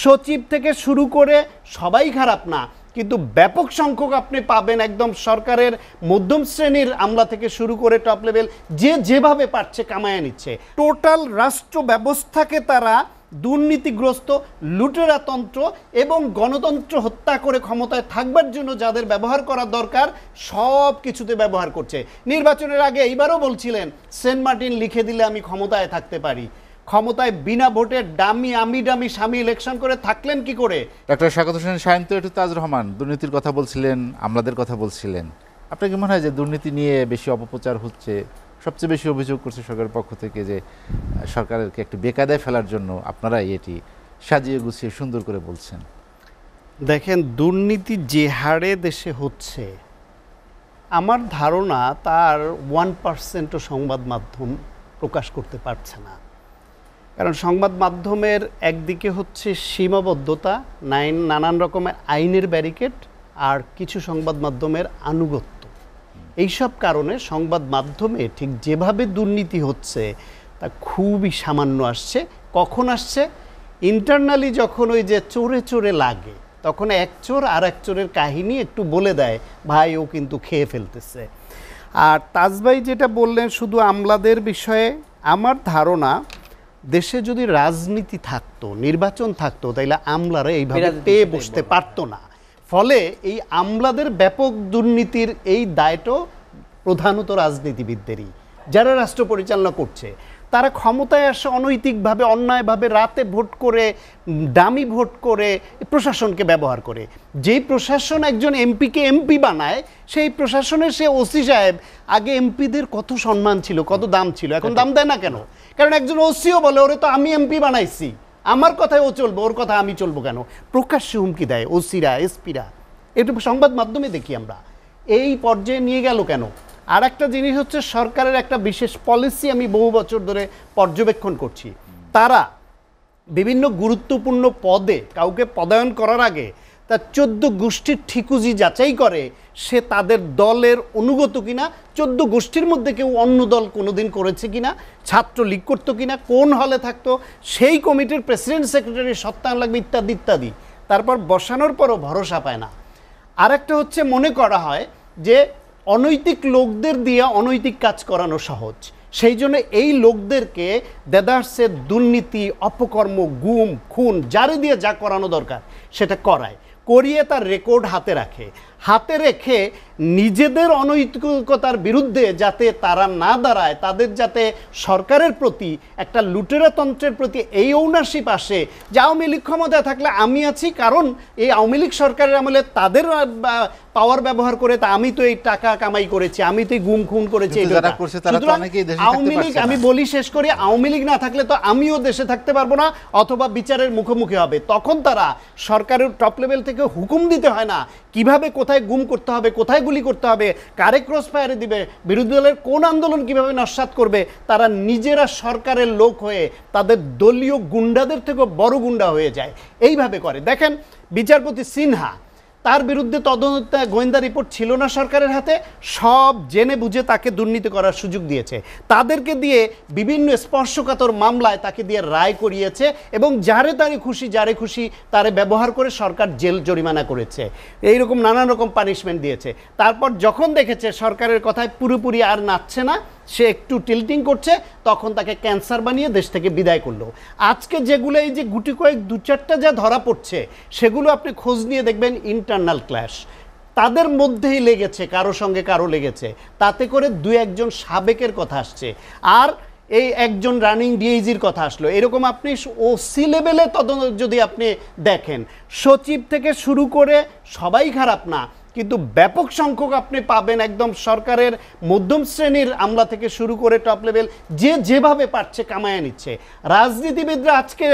সচিব থেকে শুরু করে সবাই খারাপ না, কিন্তু ব্যাপক সংখ্যক আপনি পাবেন একদম সরকারের মধ্যম শ্রেণীর আমলা থেকে শুরু করে টপ লেভেল যে যেভাবে পারছে কামায় নিচ্ছে। টোটাল রাষ্ট্র ব্যবস্থাকে তারা দুর্নীতিগ্রস্ত, লুটেরাতন্ত্র এবং গণতন্ত্র হত্যা করে ক্ষমতায় থাকবার জন্য যাদের ব্যবহার করা দরকার সব কিছুতে ব্যবহার করছে। নির্বাচনের আগে এইবারও বলছিলেন সেন্ট মার্টিন লিখে দিলে আমি ক্ষমতায় থাকতে পারি। ক্ষমতায় বিনা ভোটে ডামি স্বামী ইলেকশন করে থাকলেন কি করে? ডক্টর শাকাত হোসেন শাহীন তো একটু তাজ রহমান দুর্নীতির কথা বলছিলেন, আমলাদের কথা বলছিলেন। আপনার কি মনে হয় যে দুর্নীতি নিয়ে বেশি অপপ্রচার হচ্ছে? সবচেয়ে বেশি অভিযোগ করছে সরকারের পক্ষ থেকে যে সরকারকে একটু বেকায়দায় ফেলার জন্য আপনারাই এটি সাজিয়ে গুছিয়ে সুন্দর করে বলছেন। দেখেন, দুর্নীতি যে হারে দেশে হচ্ছে আমার ধারণা তার 1%ও সংবাদ মাধ্যম প্রকাশ করতে পারছে না। কারণ সংবাদ মাধ্যমের একদিকে হচ্ছে সীমাবদ্ধতা, নানান রকমের আইনের ব্যারিকেড, আর কিছু সংবাদ মাধ্যমের আনুগত্য। এইসব কারণে সংবাদ মাধ্যমে ঠিক যেভাবে দুর্নীতি হচ্ছে তা খুবই সামান্য আসছে। কখন আসছে? ইন্টারনালি যখন ওই যে চোরে চোরে লাগে, তখন এক চোর আর এক চোরের কাহিনী একটু বলে দেয়, ভাই ও কিন্তু খেয়ে ফেলতেছে। আর তাজভাই যেটা বললেন শুধু আমলাদের বিষয়ে, আমার ধারণা দেশে যদি রাজনীতি থাকতো, নির্বাচন থাকতো, তাইলে আমলারা এইভাবে পেয়ে বসতে পারতো না। ফলে এই আমলাদের ব্যাপক দুর্নীতির এই দায়টাও প্রধানত রাজনীতিবিদদেরই, যারা রাষ্ট্র পরিচালনা করছে। তারা ক্ষমতায় আসে অনৈতিকভাবে, অন্যায়ভাবে, রাতে ভোট করে, দামি ভোট করে, প্রশাসনকে ব্যবহার করে। যেই প্রশাসন একজন এমপিকে এমপি বানায়, সেই প্রশাসনের সে ওসি সাহেব, আগে এমপিদের কত সম্মান ছিল, কত দাম ছিল, এখন দাম দেয় না কেন? কারণ একজন ওসিও বলে, ওরে তো আমি এমপি বানাইছি, আমার কথায় ও চলবো, ওর কথা আমি চলবো কেন? প্রকাশ্যে হুমকি দেয় ওসিরা, এসপিরা। এটা সংবাদ মাধ্যমে দেখি আমরা। এই পর্যায়ে নিয়ে গেল কেন? আর একটা জিনিস হচ্ছে, সরকারের একটা বিশেষ পলিসি আমি বহু বছর ধরে পর্যবেক্ষণ করছি। তারা বিভিন্ন গুরুত্বপূর্ণ পদে কাউকে পদায়ন করার আগে তার 14 গোষ্ঠীর ঠিকুজি যাচাই করে সে তাদের দলের অনুগত কিনা, 14 গোষ্ঠীর মধ্যে কেউ অন্য দল কোনোদিন করেছে কিনা, ছাত্রলীগ করতো কিনা, কোন হলে থাকতো, সেই কমিটির প্রেসিডেন্ট সেক্রেটারি সত্যায়ন লাগবে, ইত্যাদি ইত্যাদি। তারপর বসানোর পরও ভরসা পায় না। আর একটা হচ্ছে, মনে করা হয় যে অনৈতিক লোকদের দিয়ে অনৈতিক কাজ করানো সহজ, সেই জন্য এই লোকদেরকে দেদারসে দুর্নীতি, অপকর্ম, গুম, খুন, যারে দিয়ে যা করানো দরকার সেটা করায়, করিয়ে তার রেকর্ড হাতে রেখে নিজেদের অনৈতিকতার বিরুদ্ধে যাতে তারা না দাঁড়ায়, তাদের যাতে সরকারের প্রতি একটা লুটেরাতন্ত্রের প্রতি এই ওনারশিপ আসে যে আওয়ামী লীগ ক্ষমতায় থাকলে আমি আছি, কারণ এই আওয়ামী লীগ সরকারের আমলে তাদের পাওয়ার ব্যবহার করে তা আমি তো এই টাকা কামাই করেছি, আমি তো এই গুম খুন করেছি। আওয়ামী লীগ, আমি বলি শেষ করি, আওয়ামী লীগ না থাকলে তো আমিও দেশে থাকতে পারবো না, অথবা বিচারের মুখোমুখি হবে। তখন তারা সরকারের টপ লেভেল থেকে হুকুম দিতে হয় না কিভাবে কোথায় গুম করতে হবে, কোথায় গুলি করতে হবে, কারে ক্রস ফায়ারে দিবে, বিরোধী দলের কোন আন্দোলন কিভাবে নস্যাৎ করবে। তারা নিজেরা সরকারের লোক হয়ে তাদের দলীয় গুন্ডাদের থেকে বড় গুন্ডা হয়ে যায়, এইভাবে করে। দেখেন, বিচারপতি সিনহা, তার বিরুদ্ধে তদন্ত গোয়েন্দা রিপোর্ট ছিল না সরকারের হাতে, সব জেনে বুঝে তাকে দুর্নীতি করার সুযোগ দিয়েছে। তাদেরকে দিয়ে বিভিন্ন স্পর্শকাতর মামলায় তাকে দিয়ে রায় করিয়েছে, এবং যারে খুশি তারে ব্যবহার করে সরকার জেল জরিমানা করেছে, এইরকম নানান রকম পানিশমেন্ট দিয়েছে। তারপর যখন দেখেছে সরকারের কথায় পুরোপুরি আর নাচছে না, সে একটু টিল্টিং করছে, তখন তাকে ক্যান্সার বানিয়ে দেশ থেকে বিদায় করলো। আজকে যেগুলো এই যে গুটি কয়েক 2-4টা যা ধরা পড়ছে, সেগুলো আপনি খোঁজ নিয়ে দেখবেন ইন্টারনাল ক্ল্যাশ, তাদের মধ্যেই লেগেছে, কারো সঙ্গে কারো লেগেছে, তাতে করে 2-1জন সাবেকের কথা আসছে, আর এই একজন রানিং ডিআইজির কথা আসলো। এরকম আপনি ওসি লেভেলে তদন্ত যদি আপনি দেখেন, সচিব থেকে শুরু করে সবাই খারাপ না, কিন্তু ব্যাপক সংখ্যক আপনি পাবেন একদম সরকারের মধ্যম শ্রেণীর আমলা থেকে শুরু করে টপ লেভেল যে যেভাবে পারছে কামায় নিচ্ছে। রাজনীতিবিদরা আজকে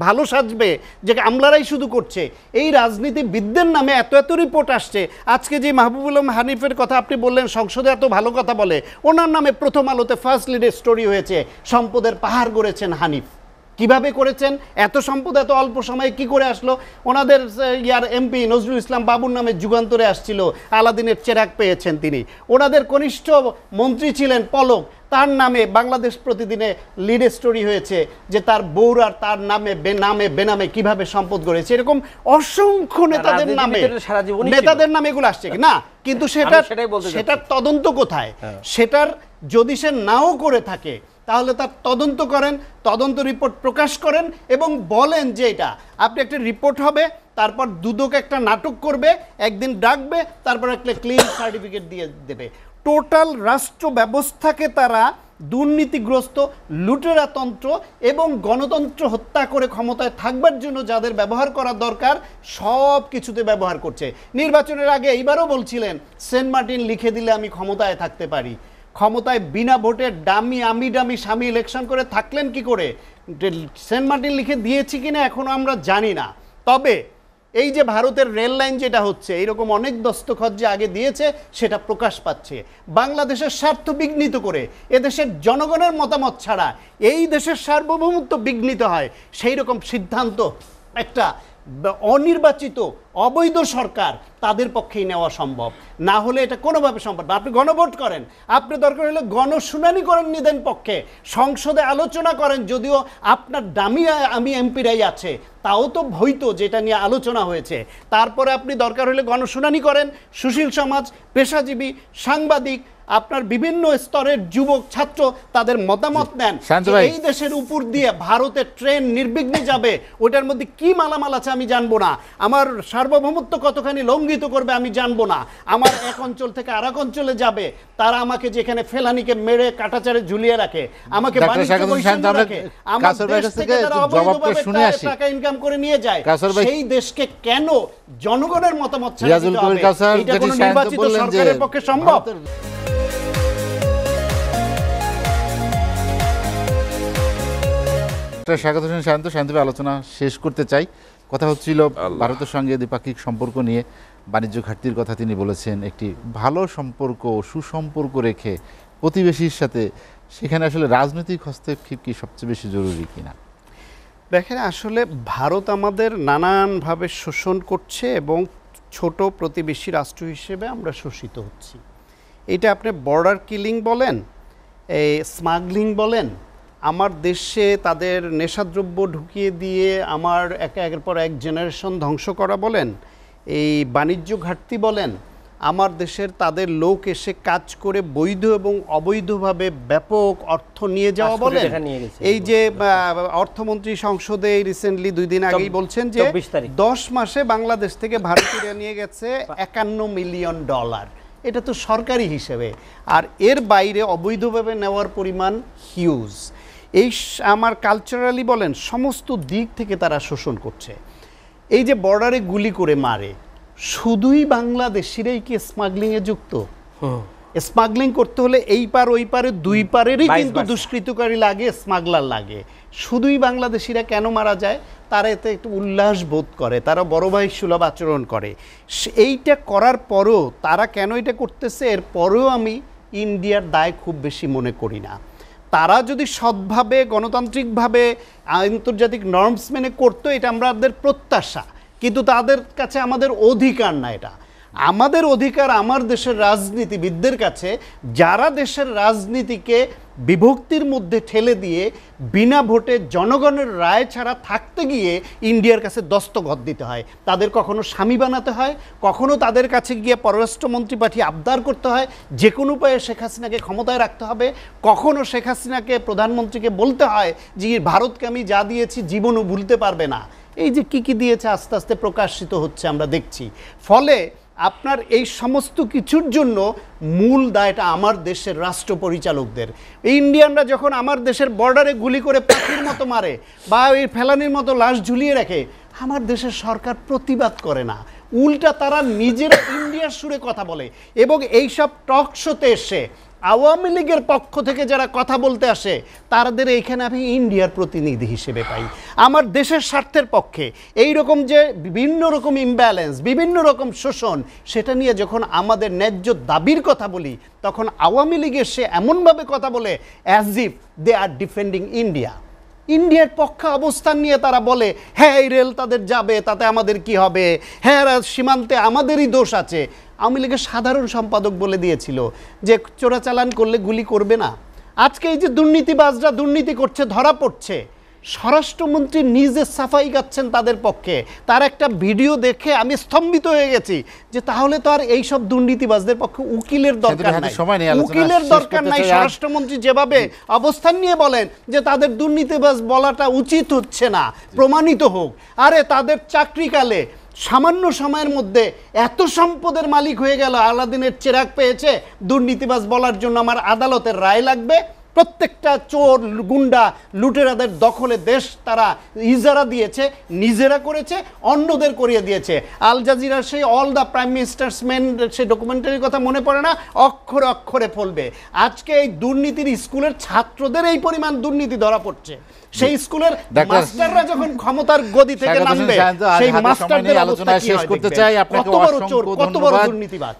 ভালো সাজবে যে আমলারাই শুধু করছে, এই রাজনীতিবিদদের নামে এত এত রিপোর্ট আসছে। আজকে যে মাহবুবুল আলম হানিফের কথা আপনি বললেন, সংসদে এত ভালো কথা বলে, ওনার নামে প্রথম আলোতে ফার্স্ট লিডের স্টোরি হয়েছে, সম্পদের পাহাড় গড়েছেন হানিফ। কিভাবে করেছেন? এত সম্পদ এত অল্প সময়ে কি করে আসলো? ওনাদের ইয়ার এমপি নজরুল ইসলাম বাবুর নামে যুগান্তরে আসছিল, আলাদিনের চেরাগ পেয়েছেন তিনি। ওনাদের কনিষ্ঠ মন্ত্রী ছিলেন পলক, তার নামে বাংলাদেশ প্রতিদিনে লিড স্টোরি হয়েছে যে তার বউরার তার নামে বেনামে কিভাবে সম্পদ গড়েছে। এরকম অসংখ্য নেতাদের নামে এগুলো আসছে না, কিন্তু সেটার তদন্ত কোথায়? সেটার যদি সে নাও করে থাকে তাহলে তার তদন্ত করেন, তদন্ত রিপোর্ট প্রকাশ করেন এবং বলেন যে এটা আপনি একটা রিপোর্ট হবে, তারপর দুদক একটা নাটক করবে, একদিন ডাকবে, তারপর একটা ক্লিন সার্টিফিকেট দিয়ে দেবে। টোটাল রাষ্ট্র ব্যবস্থাকে তারা দুর্নীতিগ্রস্ত, লুটেরাতন্ত্র এবং গণতন্ত্র হত্যা করে ক্ষমতায় থাকবার জন্য যাদের ব্যবহার করা দরকার সব কিছুতে ব্যবহার করছে। নির্বাচনের আগে এইবারও বলছিলেন সেন্ট মার্টিন লিখে দিলে আমি ক্ষমতায় থাকতে পারি। ক্ষমতায় বিনা ভোটে ডামি স্বামী ইলেকশন করে থাকলেন কি করে? সেন্ট মার্টিন লিখে দিয়েছি কিনা এখনো আমরা জানি না। তবে এই যে ভারতের রেল লাইন যেটা হচ্ছে, এইরকম অনেক দস্তখত যে আগে দিয়েছে সেটা প্রকাশ পাচ্ছে। বাংলাদেশের স্বার্থ বিঘ্নিত করে, এদেশের জনগণের মতামত ছাড়া এই দেশের সার্বভৌমত্ব বিঘ্নিত হয়, সেই রকম সিদ্ধান্ত একটা অনির্বাচিত অবৈধ সরকার তাদের পক্ষেই নেওয়া সম্ভব, না হলে এটা কোনোভাবে সম্ভব না। আপনি গণভোট করেন, আপনি দরকার হলে গণশুনানি করেন নিদেন পক্ষে, সংসদে আলোচনা করেন, যদিও আপনার দামি আমি এমপিরাই আছে, তাও তো হইতো যেটা নিয়ে আলোচনা হয়েছে। তারপরে আপনি দরকার হলে গণশুনানি করেন, সুশীল সমাজ, পেশাজীবী, সাংবাদিক, আপনার বিভিন্ন স্তরের যুবক ছাত্র তাদের মতামত নেন। এই দেশের উপর দিয়ে ভারতের ট্রেন নির্বিঘ্নে যাবে, ওটার মধ্যে কি মালামাল আছে আমি জানবো না, আমার সার্বভৌমত্ব কতখানি লঙ্ঘিত করবে আমি জানবো না, আমার এক অঞ্চল থেকে আর এক অঞ্চলে যাবে, তারা আমাকে যেখানে ফেলানিকে মেরে কাটাচারে ঝুলিয়ে রাখে, আমাকে টাকা ইনকাম করে নিয়ে যায়, সেই দেশকে কেন জনগণের মতামত ছাড়া দিতে হবে? এটা কোনো নির্বাচিত সরকারের পক্ষে সম্ভব? স্বাগত শান্তভাবে আলোচনা শেষ করতে চাই। কথা হচ্ছিল ভারতের সঙ্গে দ্বিপাক্ষিক সম্পর্ক নিয়ে, বাণিজ্য ঘাটতির কথা তিনি বলেছেন। একটি ভালো সম্পর্ক, সুসম্পর্ক রেখে প্রতিবেশীর সাথে, সেখানে আসলে রাজনৈতিক হস্তক্ষেপ কি সবচেয়ে বেশি জরুরি কিনা? দেখেন, আসলে ভারত আমাদের নানানভাবে শোষণ করছে এবং ছোট প্রতিবেশী রাষ্ট্র হিসেবে আমরা শোষিত হচ্ছি। এটা আপনি বর্ডার কিলিং বলেন, এই স্মাগলিং বলেন, আমার দেশে তাদের নেশাদ্রব্য ঢুকিয়ে দিয়ে আমার একের পর এক জেনারেশন ধ্বংস করা বলেন, এই বাণিজ্য ঘাটতি বলেন, আমার দেশের তাদের লোক এসে কাজ করে বৈধ এবং অবৈধভাবে ব্যাপক অর্থ নিয়ে যাওয়া বলেন। এই যে অর্থমন্ত্রী সংসদে রিসেন্টলি 2 দিন আগেই বলছেন যে 10 মাসে বাংলাদেশ থেকে ভারতীয়রা নিয়ে গেছে $51 মিলিয়ন। এটা তো সরকারি হিসেবে, আর এর বাইরে অবৈধভাবে নেওয়ার পরিমাণ হিউজ। এই আমার কালচারালি বলেন সমস্ত দিক থেকে তারা শোষণ করছে। এই যে বর্ডারে গুলি করে মারে, শুধুই বাংলাদেশিরাই কি স্মাগলিংয়ে যুক্ত? স্মাগলিং করতে হলে এই পার ওই পারে দুই পারেরই কিন্তু দুষ্কৃতকারী লাগে, স্মাগলার লাগে। শুধুই বাংলাদেশিরা কেন মারা যায়? তারা এতে একটু উল্লাস বোধ করে, তারা বড় ভাই সুলভ আচরণ করে। এইটা করার পরও তারা কেন এটা করতেছে, এর পরেও আমি ইন্ডিয়ার দায় খুব বেশি মনে করি না। তারা যদি সৎভাবে গণতান্ত্রিকভাবে আন্তর্জাতিক নর্মস মেনে করতো, এটা আমাদের প্রত্যাশা, কিন্তু তাদের কাছে আমাদের অধিকার না। এটা আমাদের অধিকার আমার দেশের রাজনীতিবিদদের কাছে, যারা দেশের রাজনীতিকে বিভক্তির মধ্যে ঠেলে দিয়ে বিনা ভোটে জনগণের রায় ছাড়া থাকতে গিয়ে ইন্ডিয়ার কাছে দস্তখত দিতে হয়। তাদের কখনো স্বামী বানাতে হয়, কখনো তাদের কাছে গিয়ে পররাষ্ট্রমন্ত্রী পাঠিয়ে আবদার করতে হয় যে কোনো উপায়ে শেখ হাসিনাকে ক্ষমতায় রাখতে হবে, কখনো শেখ হাসিনাকে প্রধানমন্ত্রীকে বলতে হয় যে ভারতকে আমি যা দিয়েছি জীবনও ভুলতে পারবে না। এই যে কি দিয়েছে আস্তে আস্তে প্রকাশিত হচ্ছে, আমরা দেখছি। ফলে আপনার এই সমস্ত কিছুর জন্য মূল দায়টা আমার দেশের রাষ্ট্র পরিচালকদের। ইন্ডিয়ানরা যখন আমার দেশের বর্ডারে গুলি করে পাখির মতো মারে বা ওই ফেলানির মতো লাশ ঝুলিয়ে রাখে, আমার দেশের সরকার প্রতিবাদ করে না, উল্টা তারা নিজেরা ইন্ডিয়ার সুরে কথা বলে। এবং এইসব টক শোতে এসে আওয়ামী লীগের পক্ষ থেকে যারা কথা বলতে আসে, তাদের এইখানে আমি ইন্ডিয়ার প্রতিনিধি হিসেবে পাই। আমার দেশের স্বার্থের পক্ষে এই রকম যে বিভিন্ন রকম ইমব্যালেন্স, বিভিন্ন রকম শোষণ, সেটা নিয়ে যখন আমাদের ন্যায্য দাবির কথা বলি, তখন আওয়ামী লীগের সে এমনভাবে কথা বলে as if they are defending India. ইন্ডিয়ার পক্ষে অবস্থান নিয়ে তারা বলে হ্যাঁ এই রেল তাদের যাবে, তাতে আমাদের কি হবে, হ্যাঁ সীমান্তে আমাদেরই দোষ আছে। আওয়ামী লীগের সাধারণ সম্পাদক বলে দিয়েছিল যে চোরাচালান করলে গুলি করবে না। আজকে এই যে দুর্নীতিবাজরা দুর্নীতি করছে ধরা পড়ছে, স্বরাষ্ট্রমন্ত্রী নিজে সাফাই গাচ্ছেন তাদের পক্ষে। তার একটা ভিডিও দেখে আমি স্তম্ভিত হয়ে গেছি যে তাহলে তো আর এইসব দুর্নীতিবাজদের পক্ষে উকিলের দরকার নাই, উকিলের দরকার নাই। স্বরাষ্ট্রমন্ত্রী যেভাবে অবস্থান নিয়ে বলেন যে তাদের দুর্নীতিবাজ বলাটা উচিত হচ্ছে না, প্রমাণিত হোক। আরে তাদের চাকরিকালে সামান্য সময়ের মধ্যে এত সম্পদের মালিক হয়ে গেল, আলাদিনের চেরাগ পেয়েছে, দুর্নীতিবাজ বলার জন্য আমার আদালতের রায় লাগবে? প্রত্যেকটা চোর গুন্ডা লুটেরাদের দখলে দেশ তারা ইজারা দিয়েছে, নিজেরা করেছে, অন্যদের করিয়ে দিয়েছে। আল জাজিরা সেই all the prime ministers main সেই ডকুমেন্টারির কথা মনে পড়ে না? অক্ষরে অক্ষরে ফলবে। আজকে এই দুর্নীতির স্কুলের ছাত্রদের এই পরিমাণ দুর্নীতি ধরা পড়ছে, সেই স্কুলের মাস্টাররা যখন ক্ষমতার গদি থেকে নামবে সেই মাস্টারদের আলোচনা শেষ করতে চাই। আপনাকে কত বড় চোর, কত বড় দুর্নীতিবাজ।